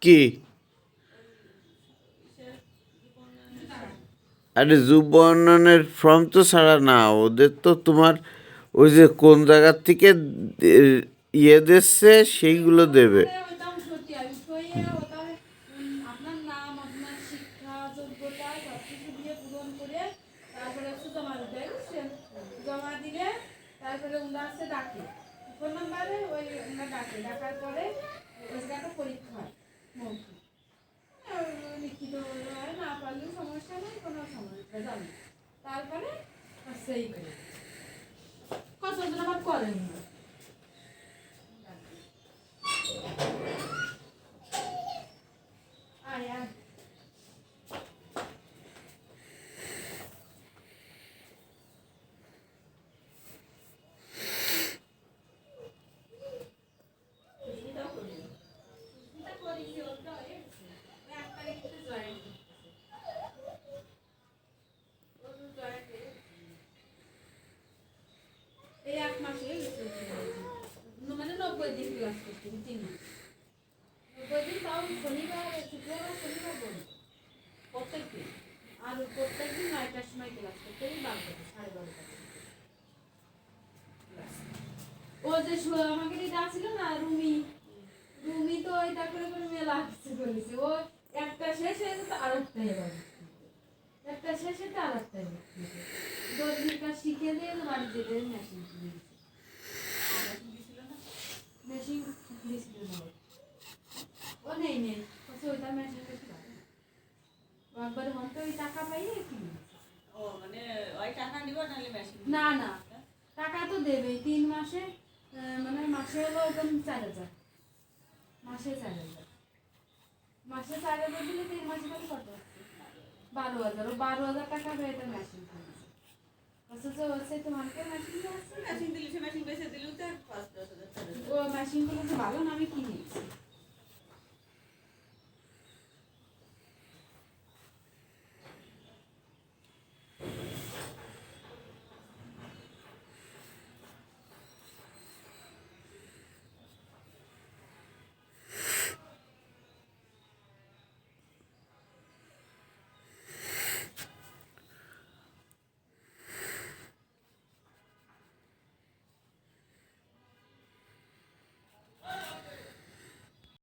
কি? আরে যুব উন্নয়নের ফর্ম তো ছাড়া না, ওদের তো তোমার ওই যে কোন জায়গার থেকে ইয়ে দিচ্ছে সেইগুলো দেবে। আপনার নাম, আপনার শিক্ষা যোগ্যতা সবকিছু দিয়ে পূরণ করে তারপরে হচ্ছে জমা দিতে হয়, বুঝছেন? জমা দিলে তারপরে ওরা হচ্ছে ডাকে ফোন নাম্বারে, ওই ওরা ডাকার পরে ওই একটা পরীক্ষা হয় মৌখিক, লিখিত হয়, না পারলেও সমস্যা নেই, কোনো সমস্যা জানি। তারপরে সেই করে কতজন আবার করেন না। আয় আয় এই 1 মাস হয়ে গেছে, মানে 90 দিন ক্লাস করছি, 3 মাস 90 দিন, তাও শনিবার শুক্রবার শনিবার বন্ধ প্রত্যেকদিন। আর প্রত্যেকদিন 9টার সময় ক্লাস করতে, 12টা 12:30 ক্লাস। ও যে আমাকে দিদা ছিল না, রুমি, রুমি তো ওইটা করে করে মেলা কিছু করেছে। ও একটা শেষ হয়ে যেত আর একটা এবার একটা শেষ হতে আর একটা দর্জির কাজ শিখে দিয়ে বাড়ি যেতে মেশিন মেশিন দিয়েছিল না, ও নেই নেই ওইটা মেশিন বেশি ভালো একবার হন তো ওই টাকা পাইয়ে কিনে। ও মানে ওই টাকা নিব নালে মেশিন না না, টাকা তো দেবে 3 মাসে, মানে মাসে হলো একদম 4,000, মাসে 4,000, মাসে 4,000 দিলে 3 মাসে কত কত 12,000, ও 12,000 টাকা পেয়ে এটা মেশিন কিনেছে। অথচ হচ্ছে তোমাকে মেশিন আছে, মেশিন দিলে সে মেশিন বেঁচে দিলেও তো 5-10,000 ও মেশিনগুলো তো ভালো না, আমি কিনেছি।